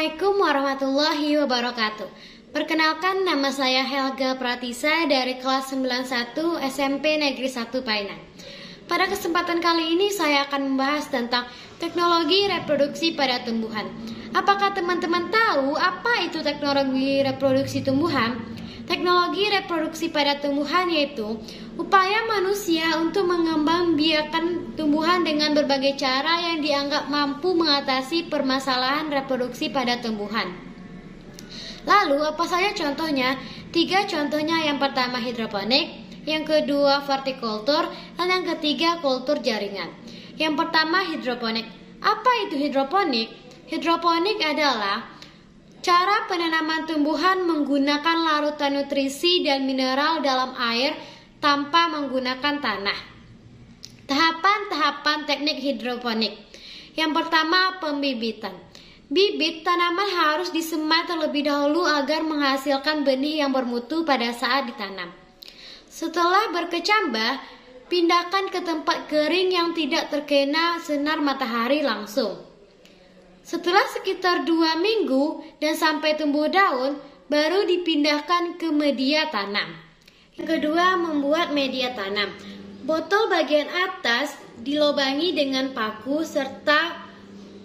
Assalamualaikum warahmatullahi wabarakatuh. Perkenalkan, nama saya Helga Pratisa dari kelas 91 SMP Negeri 1 Painan. Pada kesempatan kali ini saya akan membahas tentang teknologi reproduksi pada tumbuhan. Apakah teman-teman tahu apa itu teknologi reproduksi tumbuhan? Teknologi reproduksi pada tumbuhan yaitu upaya manusia untuk mengembangbiakan tumbuhan dengan berbagai cara yang dianggap mampu mengatasi permasalahan reproduksi pada tumbuhan. Lalu apa saja contohnya? 3 contohnya. Yang pertama hidroponik, yang kedua vertikultur, dan yang ketiga kultur jaringan. Yang pertama hidroponik. Apa itu hidroponik? Hidroponik adalah cara penanaman tumbuhan menggunakan larutan nutrisi dan mineral dalam air tanpa menggunakan tanah. Tahapan-tahapan teknik hidroponik. Yang pertama, pembibitan. Bibit tanaman harus disemai terlebih dahulu agar menghasilkan benih yang bermutu pada saat ditanam. Setelah berkecambah, pindahkan ke tempat kering yang tidak terkena sinar matahari langsung. Setelah sekitar 2 minggu dan sampai tumbuh daun, baru dipindahkan ke media tanam. Yang kedua, membuat media tanam. Botol bagian atas dilobangi dengan paku serta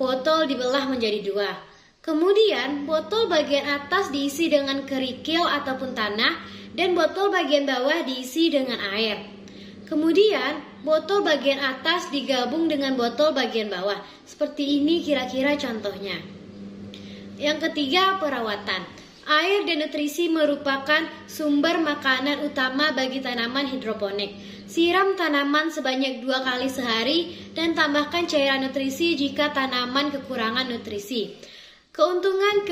botol dibelah menjadi 2. Kemudian, botol bagian atas diisi dengan kerikil ataupun tanah dan botol bagian bawah diisi dengan air. Kemudian, botol bagian atas digabung dengan botol bagian bawah. Seperti ini kira-kira contohnya. Yang ketiga, perawatan. Air dan nutrisi merupakan sumber makanan utama bagi tanaman hidroponik. Siram tanaman sebanyak 2 kali sehari dan tambahkan cairan nutrisi jika tanaman kekurangan nutrisi. Keuntungan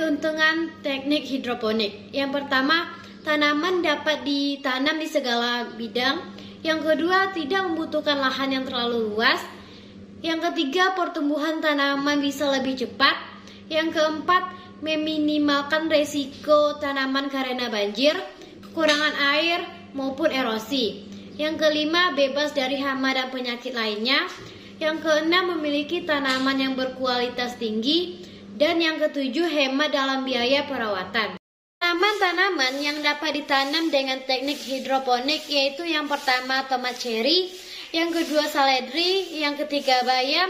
teknik hidroponik. Yang pertama, tanaman dapat ditanam di segala bidang. Yang kedua, tidak membutuhkan lahan yang terlalu luas. Yang ketiga, pertumbuhan tanaman bisa lebih cepat. Yang keempat, meminimalkan resiko tanaman karena banjir, kekurangan air, maupun erosi. Yang kelima, bebas dari hama dan penyakit lainnya. Yang keenam, memiliki tanaman yang berkualitas tinggi. Dan yang ketujuh, hemat dalam biaya perawatan. Tanaman-tanaman yang dapat ditanam dengan teknik hidroponik yaitu yang pertama tomat cherry, yang kedua seledri, yang ketiga bayam,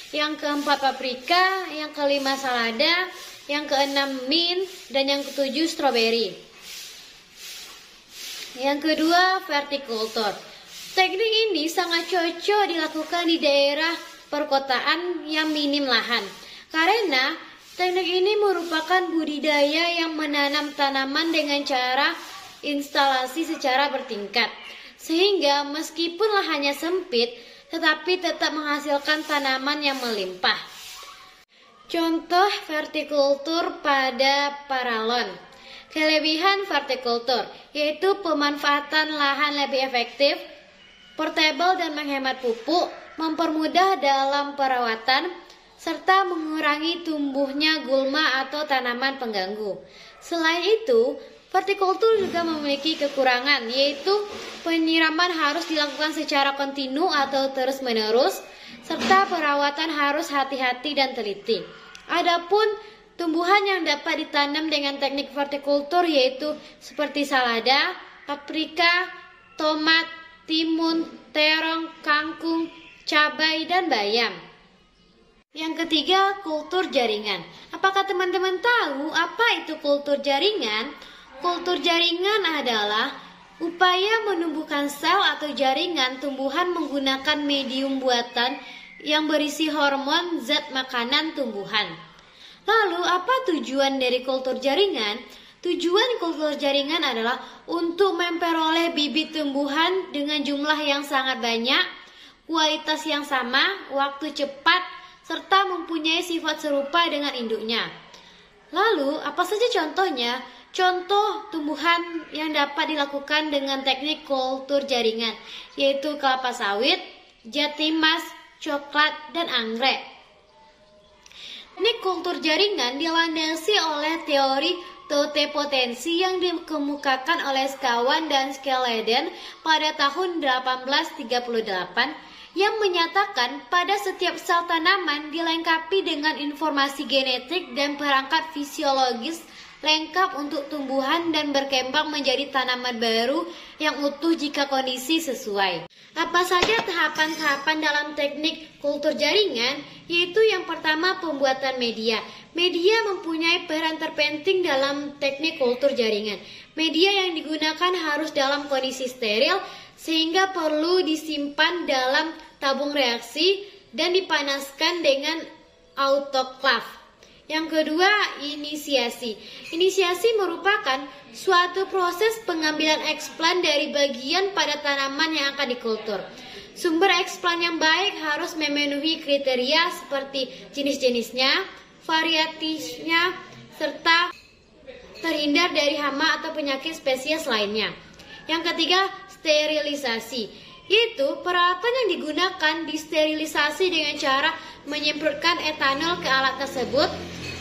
yang keempat paprika, yang kelima salada, yang keenam mint, dan yang ketujuh stroberi. Yang kedua vertikultur. Teknik ini sangat cocok dilakukan di daerah perkotaan yang minim lahan karena teknik ini merupakan budidaya yang menanam tanaman dengan cara instalasi secara bertingkat. Sehingga meskipun lahannya sempit, tetapi tetap menghasilkan tanaman yang melimpah. Contoh vertikultur pada paralon. Kelebihan vertikultur yaitu pemanfaatan lahan lebih efektif, portable dan menghemat pupuk, mempermudah dalam perawatan, serta mengurangi tumbuhnya gulma atau tanaman pengganggu. Selain itu, vertikultur juga memiliki kekurangan, yaitu penyiraman harus dilakukan secara kontinu atau terus-menerus, serta perawatan harus hati-hati dan teliti. Adapun tumbuhan yang dapat ditanam dengan teknik vertikultur yaitu seperti salada, paprika, tomat, timun, terong, kangkung, cabai, dan bayam. Yang ketiga, kultur jaringan. Apakah teman-teman tahu apa itu kultur jaringan? Kultur jaringan adalah upaya menumbuhkan sel atau jaringan tumbuhan menggunakan medium buatan yang berisi hormon zat makanan tumbuhan. Lalu, apa tujuan dari kultur jaringan? Tujuan kultur jaringan adalah untuk memperoleh bibit tumbuhan dengan jumlah yang sangat banyak, kualitas yang sama, waktu cepat, serta mempunyai sifat serupa dengan induknya. Lalu, apa saja contohnya? Contoh tumbuhan yang dapat dilakukan dengan teknik kultur jaringan, yaitu kelapa sawit, jati mas, coklat, dan anggrek. Teknik kultur jaringan dilandasi oleh teori totepotensi yang dikemukakan oleh Schwann dan Schleiden pada tahun 1838 yang menyatakan pada setiap sel tanaman dilengkapi dengan informasi genetik dan perangkat fisiologis lengkap untuk tumbuhan dan berkembang menjadi tanaman baru yang utuh jika kondisi sesuai. Apa saja tahapan-tahapan dalam teknik kultur jaringan? Yaitu yang pertama, pembuatan media. Media mempunyai peran terpenting dalam teknik kultur jaringan. Media yang digunakan harus dalam kondisi steril sehingga perlu disimpan dalam tabung reaksi dan dipanaskan dengan autoklaf. Yang kedua, inisiasi. Inisiasi merupakan suatu proses pengambilan eksplan dari bagian pada tanaman yang akan dikultur. Sumber eksplan yang baik harus memenuhi kriteria seperti jenis-jenisnya, varietasnya, serta terhindar dari hama atau penyakit spesies lainnya. Yang ketiga, sterilisasi. Yaitu peralatan yang digunakan disterilisasi dengan cara menyemprotkan etanol ke alat tersebut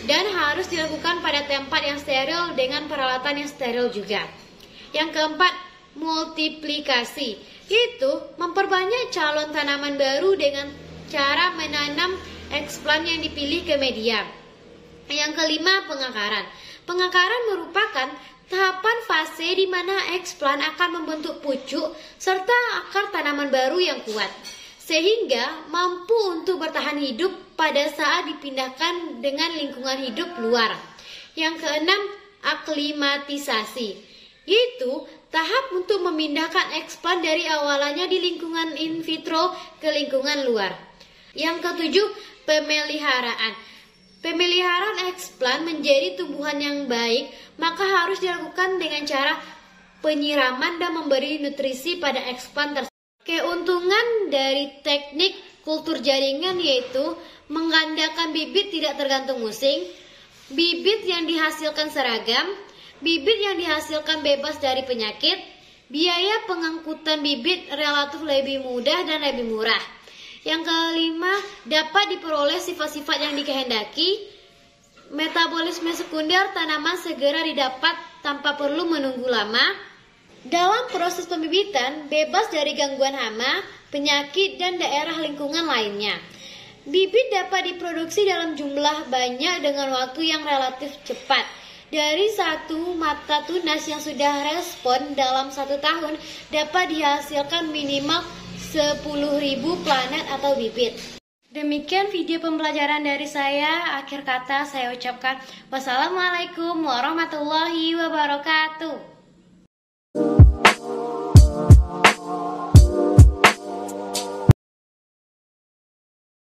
dan harus dilakukan pada tempat yang steril dengan peralatan yang steril juga. Yang keempat, multiplikasi, yaitu memperbanyak calon tanaman baru dengan cara menanam eksplan yang dipilih ke media. Yang kelima, pengakaran. Pengakaran merupakan tahapan fase di mana eksplan akan membentuk pucuk serta akar tanaman baru yang kuat, sehingga mampu untuk bertahan hidup pada saat dipindahkan dengan lingkungan hidup luar. Yang keenam, aklimatisasi, yaitu tahap untuk memindahkan eksplan dari awalannya di lingkungan in vitro ke lingkungan luar. Yang ketujuh, pemeliharaan. Pemeliharaan eksplan menjadi tumbuhan yang baik, maka harus dilakukan dengan cara penyiraman dan memberi nutrisi pada eksplan tersebut. Keuntungan dari teknik kultur jaringan yaitu menggandakan bibit tidak tergantung musim, bibit yang dihasilkan seragam, bibit yang dihasilkan bebas dari penyakit, biaya pengangkutan bibit relatif lebih mudah dan lebih murah. Yang kelima, dapat diperoleh sifat-sifat yang dikehendaki. Metabolisme sekunder tanaman segera didapat tanpa perlu menunggu lama. Dalam proses pembibitan, bebas dari gangguan hama, penyakit, dan daerah lingkungan lainnya. Bibit dapat diproduksi dalam jumlah banyak dengan waktu yang relatif cepat. Dari satu mata tunas yang sudah respon dalam 1 tahun dapat dihasilkan minimal 10.000 planet atau bibit. Demikian video pembelajaran dari saya. Akhir kata saya ucapkan wassalamualaikum warahmatullahi wabarakatuh.